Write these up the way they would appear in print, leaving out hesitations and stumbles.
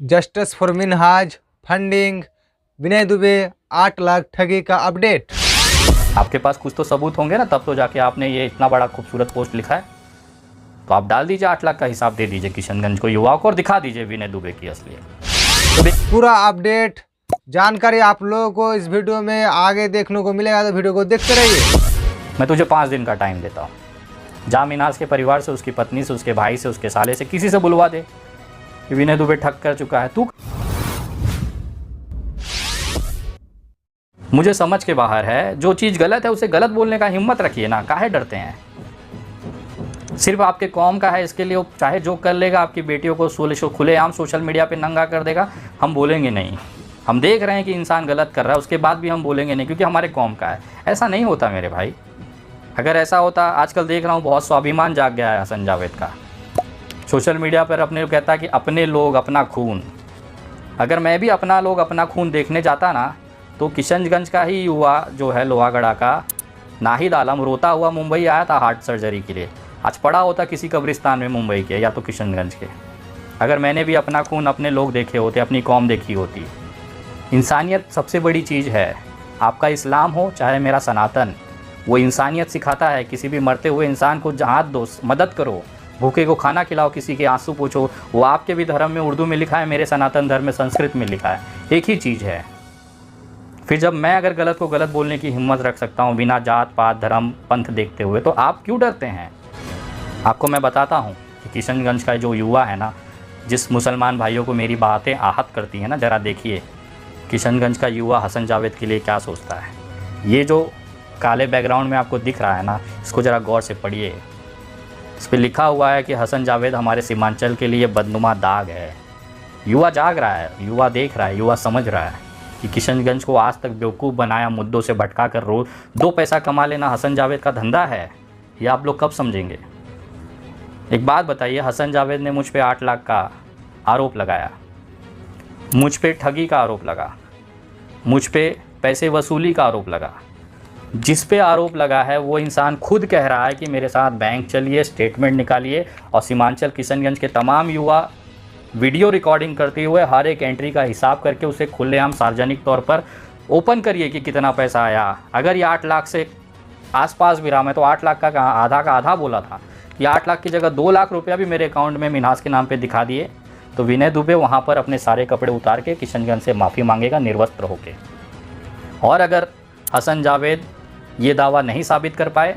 Justice for Minhaj funding, विनय दुबे 8 लाख ठगी का update. आपके पास कुछ तो सबूत होंगे ना, तब तो जाके आपने ये इतना बड़ा खूबसूरत पोस्ट लिखा है। तो आप डाल दीजिए, 8 लाख का हिसाब दे दीजिए किशनगंज को, युवाओं को, और दिखा दीजिए विनय दुबे की असलियत। तो पूरा अपडेट जानकारी आप लोगों को इस वीडियो में आगे देखने को मिलेगा, तो वीडियो को देखते रहिए। मैं तुझे 5 दिन का टाइम देता हूँ, जा मिनहाज के परिवार से, उसकी पत्नी से, उसके भाई से, उसके साले से, किसी से बुलवा दे कि विनय दुबे ठग कर चुका है। तू मुझे समझ के बाहर है, जो चीज़ गलत है उसे गलत बोलने का हिम्मत रखिए ना, काहे डरते हैं? सिर्फ आपके कौम का है, इसके लिए वो चाहे जो कर लेगा, आपकी बेटियों को खुलेआम सोशल मीडिया पे नंगा कर देगा, हम बोलेंगे नहीं। हम देख रहे हैं कि इंसान गलत कर रहा है, उसके बाद भी हम बोलेंगे नहीं, क्योंकि हमारे कौम का है। ऐसा नहीं होता मेरे भाई। अगर ऐसा होता, आजकल देख रहा हूँ बहुत स्वाभिमान जाग गया है हसन जावेद का, सोशल मीडिया पर अपने कहता है कि अपने लोग अपना खून। अगर मैं भी अपना लोग अपना खून देखने जाता ना, तो किशनगंज का ही युवा जो है लोहागढ़ा का, नाहिद आलम, रोता हुआ मुंबई आया था हार्ट सर्जरी के लिए, आज पड़ा होता किसी कब्रिस्तान में मुंबई के या तो किशनगंज के। अगर मैंने भी अपना खून, अपने लोग देखे होते, अपनी कौम देखी होती। इंसानियत सबसे बड़ी चीज़ है। आपका इस्लाम हो चाहे मेरा सनातन, वो इंसानियत सिखाता है। किसी भी मरते हुए इंसान को हाथ दो, मदद करो, भूखे को खाना खिलाओ, किसी के आंसू पोंछो। वो आपके भी धर्म में उर्दू में लिखा है, मेरे सनातन धर्म में संस्कृत में लिखा है, एक ही चीज़ है। फिर जब मैं अगर गलत को गलत बोलने की हिम्मत रख सकता हूँ बिना जात पात धर्म पंथ देखते हुए, तो आप क्यों डरते हैं? आपको मैं बताता हूँ कि किशनगंज का जो युवा है ना, जिस मुसलमान भाइयों को मेरी बातें आहत करती हैं ना, ज़रा देखिए किशनगंज का युवा हसन जावेद के लिए क्या सोचता है। ये जो काले बैकग्राउंड में आपको दिख रहा है ना, इसको ज़रा गौर से पढ़िए। इस पर लिखा हुआ है कि हसन जावेद हमारे सीमांचल के लिए बदनुमा दाग है। युवा जाग रहा है, युवा देख रहा है, युवा समझ रहा है कि किशनगंज को आज तक बेवकूफ़ बनाया, मुद्दों से भटका कर रोज 2 पैसा कमा लेना हसन जावेद का धंधा है। ये आप लोग कब समझेंगे? एक बात बताइए, हसन जावेद ने मुझ पे 8 लाख का आरोप लगाया, मुझ पे ठगी का आरोप लगा, मुझ पे पैसे वसूली का आरोप लगा। जिस पे आरोप लगा है वो इंसान खुद कह रहा है कि मेरे साथ बैंक चलिए, स्टेटमेंट निकालिए, और सीमांचल किशनगंज के तमाम युवा वीडियो रिकॉर्डिंग करते हुए हर एक एंट्री का हिसाब करके उसे खुलेआम सार्वजनिक तौर पर ओपन करिए कि कितना पैसा आया। अगर ये 8 लाख से आसपास भी रहा, मैं तो 8 लाख का कहा, आधा का आधा बोला था, कि 8 लाख की जगह 2 लाख रुपया भी मेरे अकाउंट में मिनहाज के नाम पे दिखा दिए, तो विनय दुबे वहाँ पर अपने सारे कपड़े उतार के किशनगंज से माफ़ी मांगेगा निर्वस्त्र होके। और अगर हसन जावेद ये दावा नहीं साबित कर पाए,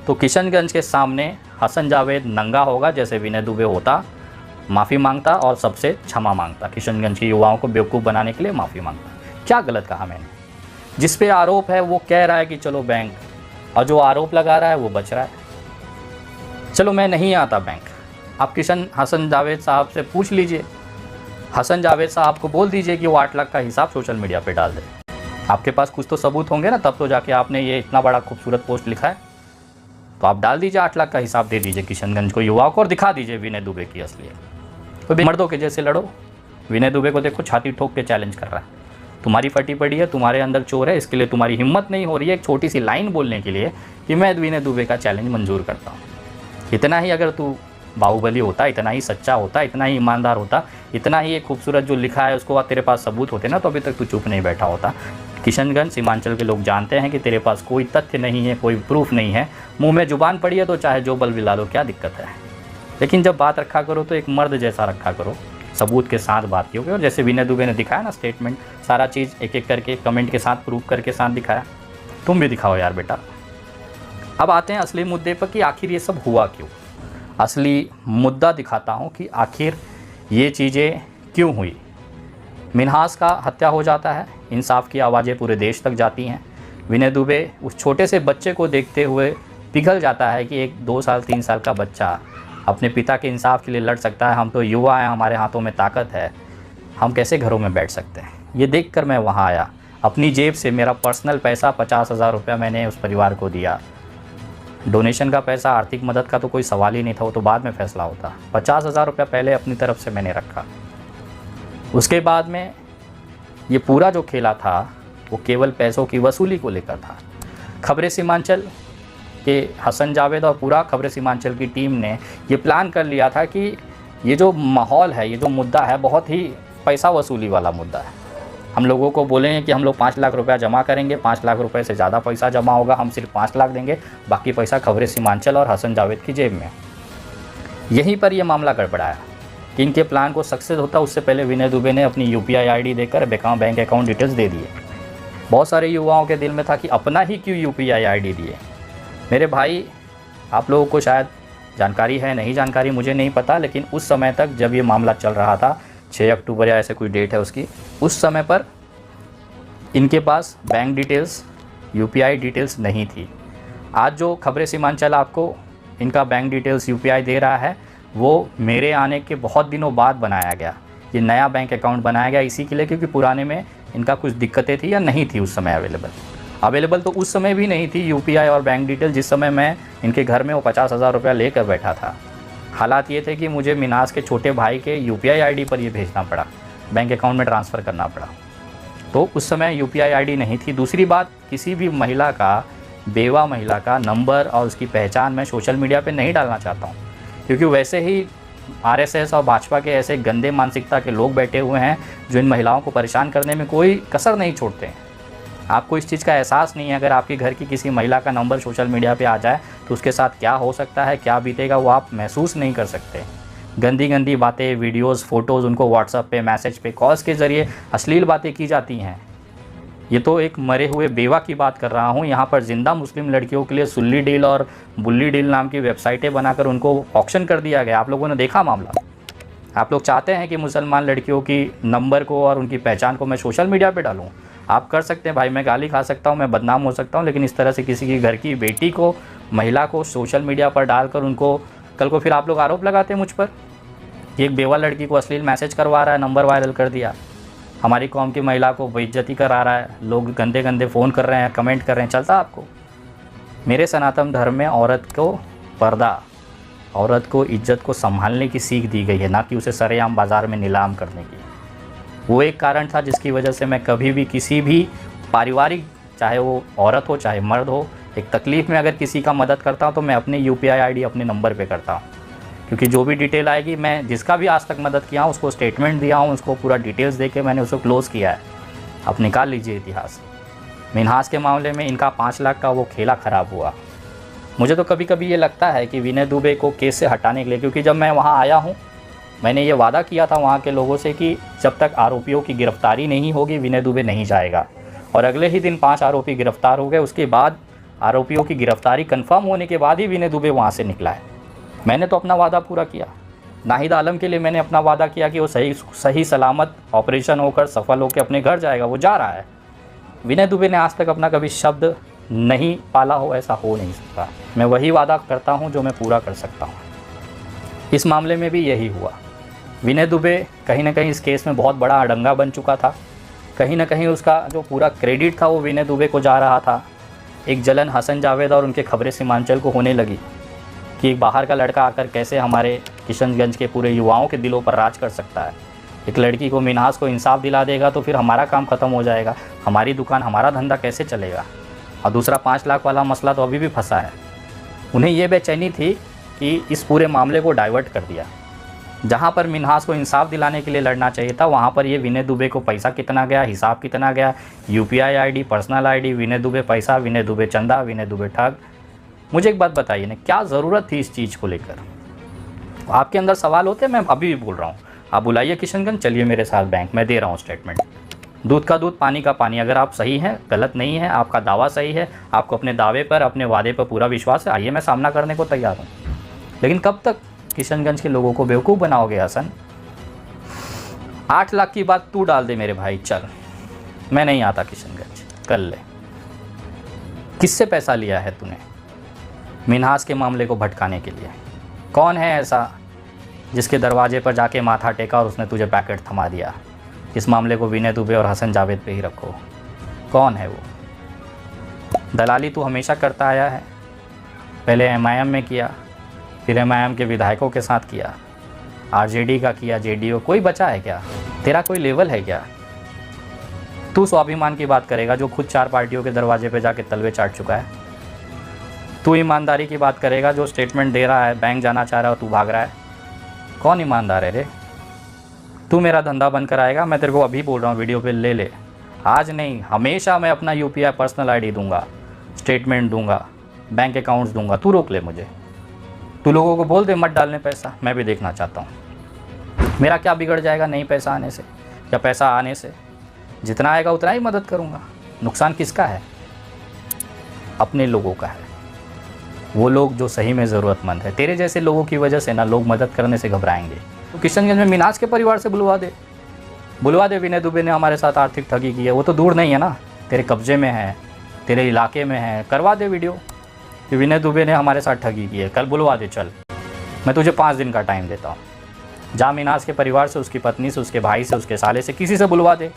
तो किशनगंज के सामने हसन जावेद नंगा होगा, जैसे विनय दुबे होता, माफ़ी मांगता और सबसे क्षमा मांगता, किशनगंज के युवाओं को बेवकूफ़ बनाने के लिए माफ़ी मांगता। क्या गलत कहा मैंने? जिस पे आरोप है वो कह रहा है कि चलो बैंक, और जो आरोप लगा रहा है वो बच रहा है। चलो मैं नहीं आता बैंक, आप हसन जावेद साहब से पूछ लीजिए, हसन जावेद साहब को बोल दीजिए कि वो 8 लाख का हिसाब सोशल मीडिया पे डाल दे। आपके पास कुछ तो सबूत होंगे ना, तब तो जाके आपने ये इतना बड़ा खूबसूरत पोस्ट लिखा है। तो आप डाल दीजिए, 8 लाख का हिसाब दे दीजिए किशनगंज को, युवाओं को, और दिखा दीजिए विनय दुबे की असलियत। तो मर्दों के जैसे लड़ो। विनय दुबे को देखो, छाती ठोक के चैलेंज कर रहा है, तुम्हारी फटी पड़ी है, तुम्हारे अंदर चोर है, इसके लिए तुम्हारी हिम्मत नहीं हो रही है एक छोटी सी लाइन बोलने के लिए कि मैं विनय दुबे का चैलेंज मंजूर करता हूँ। इतना ही अगर तू बाहुबली होता, इतना ही सच्चा होता, इतना ही ईमानदार होता, इतना ही एक खूबसूरत जो लिखा है उसको तेरे पास सबूत होते ना, तो अभी तक तू चुप नहीं बैठा होता। किशनगंज सीमांचल के लोग जानते हैं कि तेरे पास कोई तथ्य नहीं है, कोई प्रूफ नहीं है, मुंह में जुबान पड़ी है तो चाहे जो बल बिला लो, क्या दिक्कत है? लेकिन जब बात रखा करो तो एक मर्द जैसा रखा करो, सबूत के साथ बात की होगी। और जैसे विनय दुबे ने दिखाया ना स्टेटमेंट, सारा चीज़ एक एक करके कमेंट के साथ, प्रूफ करके साथ दिखाया, तुम भी दिखाओ यार बेटा। अब आते हैं असली मुद्दे पर कि आखिर ये सब हुआ क्यों। असली मुद्दा दिखाता हूँ कि आखिर ये चीज़ें क्यों हुई। मिनहाज का हत्या हो जाता है, इंसाफ की आवाज़ें पूरे देश तक जाती हैं। विनय दुबे उस छोटे से बच्चे को देखते हुए पिघल जाता है कि एक 2 साल 3 साल का बच्चा अपने पिता के इंसाफ के लिए लड़ सकता है। हम तो युवा हैं, हमारे हाथों में ताकत है, हम कैसे घरों में बैठ सकते हैं? ये देखकर मैं वहाँ आया, अपनी जेब से मेरा पर्सनल पैसा 50,000 रुपया मैंने उस परिवार को दिया। डोनेशन का पैसा, आर्थिक मदद का तो कोई सवाल ही नहीं था, वो तो बाद में फैसला होता। 50,000 रुपया पहले अपनी तरफ से मैंने रखा। उसके बाद में ये पूरा जो खेला था वो केवल पैसों की वसूली को लेकर था। खबरें सीमांचल के हसन जावेद और पूरा खबरें सीमांचल की टीम ने ये प्लान कर लिया था कि ये जो माहौल है, ये जो मुद्दा है, बहुत ही पैसा वसूली वाला मुद्दा है। हम लोगों को बोलेंगे कि हम लोग 5 लाख रुपया जमा करेंगे, 5 लाख रुपए से ज़्यादा पैसा जमा होगा, हम सिर्फ 5 लाख देंगे, बाकी पैसा खबरें सीमांचल और हसन जावेद की जेब में। यहीं पर यह मामला गड़बड़ाया कि इनके प्लान को सक्सेस होता उससे पहले विनय दुबे ने अपनी UPI ID देकर बैंक अकाउंट डिटेल्स दे दिए। बहुत सारे युवाओं के दिल में था कि अपना ही क्यों UPI ID दिए। मेरे भाई, आप लोगों को शायद जानकारी है, नहीं जानकारी मुझे नहीं पता, लेकिन उस समय तक जब ये मामला चल रहा था, 6 अक्टूबर या ऐसे कोई डेट है उसकी, उस समय पर इनके पास बैंक डिटेल्स, UPI डिटेल्स नहीं थी। आज जो खबरें सीमांचल आपको इनका बैंक डिटेल्स UPI दे रहा है, वो मेरे आने के बहुत दिनों बाद बनाया गया। ये नया बैंक अकाउंट बनाया गया इसी के लिए क्योंकि पुराने में इनका कुछ दिक्कतें थी या नहीं थी उस समय अवेलेबल तो उस समय भी नहीं थी UPI और बैंक डिटेल। जिस समय मैं इनके घर में वो 50,000 रुपया लेकर बैठा था, हालात ये थे कि मुझे मिनास के छोटे भाई के UPI ID पर ये भेजना पड़ा, बैंक अकाउंट में ट्रांसफ़र करना पड़ा। तो उस समय UPI ID नहीं थी। दूसरी बात, किसी भी महिला का, बेवा महिला का नंबर और उसकी पहचान मैं सोशल मीडिया पे नहीं डालना चाहता हूँ, क्योंकि वैसे ही RSS और भाजपा के ऐसे गंदे मानसिकता के लोग बैठे हुए हैं जो इन महिलाओं को परेशान करने में कोई कसर नहीं छोड़ते हैं। आपको इस चीज़ का एहसास नहीं है, अगर आपके घर की किसी महिला का नंबर सोशल मीडिया पे आ जाए तो उसके साथ क्या हो सकता है, क्या बीतेगा, वो आप महसूस नहीं कर सकते। गंदी गंदी बातें, वीडियोस, फ़ोटोज़ उनको व्हाट्सएप पे, मैसेज पे, कॉल्स के ज़रिए अश्लील बातें की जाती हैं। ये तो एक मरे हुए बेवा की बात कर रहा हूँ। यहाँ पर ज़िंदा मुस्लिम लड़कियों के लिए सुल्ली डील और बुल्ली डील नाम की वेबसाइटें बनाकर उनको ऑक्शन कर दिया गया। आप लोगों ने देखा मामला। आप लोग चाहते हैं कि मुसलमान लड़कियों की नंबर को और उनकी पहचान को मैं सोशल मीडिया पे डालूं। आप कर सकते हैं भाई, मैं गाली खा सकता हूं, मैं बदनाम हो सकता हूं, लेकिन इस तरह से किसी की घर की बेटी को, महिला को सोशल मीडिया पर डालकर उनको कल को फिर आप लोग आरोप लगाते हैं मुझ पर कि एक बेवा लड़की को अश्लील मैसेज करवा रहा है, नंबर वायरल कर दिया, हमारी कौम की महिला को बेइज्जती करा रहा है, लोग गंदे गंदे फ़ोन कर रहे हैं, कमेंट कर रहे हैं। चलता आपको? मेरे सनातन धर्म में औरत को पर्दा, औरत को इज्जत को संभालने की सीख दी गई है, ना कि उसे सरेआम बाज़ार में नीलाम करने की। वो एक कारण था जिसकी वजह से मैं कभी भी किसी भी पारिवारिक, चाहे वो औरत हो चाहे मर्द हो, एक तकलीफ़ में अगर किसी का मदद करता हूँ तो मैं अपने UPI ID अपने नंबर पे करता हूँ, क्योंकि जो भी डिटेल आएगी, मैं जिसका भी आज तक मदद किया हूँ उसको स्टेटमेंट दिया हूँ, उसको पूरा डिटेल्स दे के मैंने उसको क्लोज़ किया है। आप निकाल लीजिए इतिहास। मिन्हास के मामले में इनका 5 लाख का वो खेला ख़राब हुआ। मुझे तो कभी कभी ये लगता है कि विनय दुबे को केस से हटाने के लिए, क्योंकि जब मैं वहाँ आया हूँ मैंने ये वादा किया था वहाँ के लोगों से कि जब तक आरोपियों की गिरफ्तारी नहीं होगी विनय दुबे नहीं जाएगा। और अगले ही दिन 5 आरोपी गिरफ्तार हो गए। उसके बाद आरोपियों की गिरफ्तारी कंफर्म होने के बाद ही विनय दुबे वहाँ से निकला है। मैंने तो अपना वादा पूरा किया। नाहिद आलम के लिए मैंने अपना वादा किया कि वो सही सलामत ऑपरेशन होकर सफल होकर अपने घर जाएगा, वो जा रहा है। विनय दुबे ने आज तक अपना कभी शब्द नहीं पाला हो, ऐसा हो नहीं सकता। मैं वही वादा करता हूँ जो मैं पूरा कर सकता हूँ। इस मामले में भी यही हुआ। विनय दुबे कहीं ना कहीं इस केस में बहुत बड़ा अड़ंगा बन चुका था। कहीं ना कहीं उसका जो पूरा क्रेडिट था वो विनय दुबे को जा रहा था। एक जलन हसन जावेद और उनके खबरें सीमांचल को होने लगी कि एक बाहर का लड़का आकर कैसे हमारे किशनगंज के पूरे युवाओं के दिलों पर राज कर सकता है। एक लड़की को, मिन्हास को इंसाफ दिला देगा तो फिर हमारा काम ख़त्म हो जाएगा, हमारी दुकान, हमारा धंधा कैसे चलेगा। और दूसरा 5 लाख वाला मसला तो अभी भी फंसा है। उन्हें ये बेचैनी थी कि इस पूरे मामले को डाइवर्ट कर दिया। जहाँ पर मिन्हास को इंसाफ दिलाने के लिए लड़ना चाहिए था, वहाँ पर ये विनय दुबे को पैसा कितना गया, हिसाब कितना गया, UPI ID, पर्सनल ID, विनय दुबे पैसा, विनय दुबे चंदा, विनय दुबे ठग। मुझे एक बात बताइए ना, क्या ज़रूरत थी इस चीज़ को लेकर? आपके अंदर सवाल होते हैं, मैं अभी भी बोल रहा हूँ। आप बुलाइए किशनगंज, चलिए मेरे साथ बैंक, मैं दे रहा हूँ स्टेटमेंट। दूध का दूध, पानी का पानी। अगर आप सही हैं, गलत नहीं है, आपका दावा सही है, आपको अपने दावे पर, अपने वादे पर पूरा विश्वास है, आइए मैं सामना करने को तैयार हूँ। लेकिन कब तक किशनगंज के लोगों को बेवकूफ़ बनाओगे हसन? 8 लाख की बात तू डाल दे मेरे भाई, चल मैं नहीं आता किशनगंज, कर ले। किससे पैसा लिया है तूने मिन्हास के मामले को भटकाने के लिए? कौन है ऐसा जिसके दरवाजे पर जाके माथा टेका और उसने तुझे पैकेट थमा दिया? इस मामले को विनय दुबे और हसन जावेद पे ही रखो। कौन है वो? दलाली तू हमेशा करता आया है। पहले MIM में किया, फिर MIM के विधायकों के साथ किया, RJD का किया, JDO। कोई बचा है क्या? तेरा कोई लेवल है क्या? तू स्वाभिमान की बात करेगा जो खुद 4 पार्टियों के दरवाजे पे जाके तलवे चाट चुका है। तू ईमानदारी की बात करेगा जो स्टेटमेंट दे रहा है, बैंक जाना चाह रहा है और तू भाग रहा है। कौन ईमानदार है रे? तू मेरा धंधा बंद कराएगा, मैं तेरे को अभी बोल रहा हूँ वीडियो पे ले ले। आज नहीं, हमेशा मैं अपना UPI पर्सनल ID दूंगा, स्टेटमेंट दूंगा, बैंक अकाउंट्स दूंगा। तू रोक ले मुझे। तू लोगों को बोल दे मत डालने पैसा, मैं भी देखना चाहता हूँ। मेरा क्या बिगड़ जाएगा नहीं पैसा आने से या पैसा आने से? जितना आएगा उतना ही मदद करूँगा। नुकसान किसका है? अपने लोगों का है। वो लोग जो सही में ज़रूरतमंद है। तेरे जैसे लोगों की वजह से ना लोग मदद करने से घबराएंगे। तो किशनगंज में मिनाज के परिवार से बुलवा दे। विनय दुबे ने हमारे साथ आर्थिक ठगी की है, वो तो दूर नहीं है ना, तेरे कब्जे में है, तेरे इलाके में है। करवा दे वीडियो कि विनय दुबे ने हमारे साथ ठगी की है, कल बुलवा दे। चल, मैं तुझे 5 दिन का टाइम देता हूँ। जा मिनाज के परिवार से, उसकी पत्नी से, उसके भाई से, उसके साले से, किसी से बुलवा दे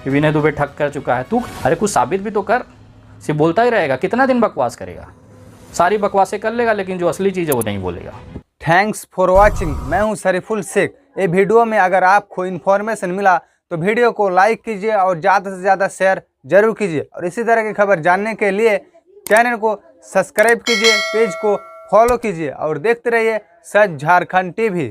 कि विनय दुबे ठग कर चुका है। तू अरे कुछ साबित भी तो कर। सिर्फ बोलता ही रहेगा, कितना दिन बकवास करेगा? सारी बकवासें कर लेगा लेकिन जो असली चीज़ है वो नहीं बोलेगा। Thanks for watching. मैं हूं शरीफुल शेख। ये वीडियो में अगर आपको इन्फॉर्मेशन मिला तो वीडियो को लाइक कीजिए और ज़्यादा से ज़्यादा शेयर जरूर कीजिए। और इसी तरह की खबर जानने के लिए चैनल को सब्सक्राइब कीजिए, पेज को फॉलो कीजिए और देखते रहिए सच झारखंड TV।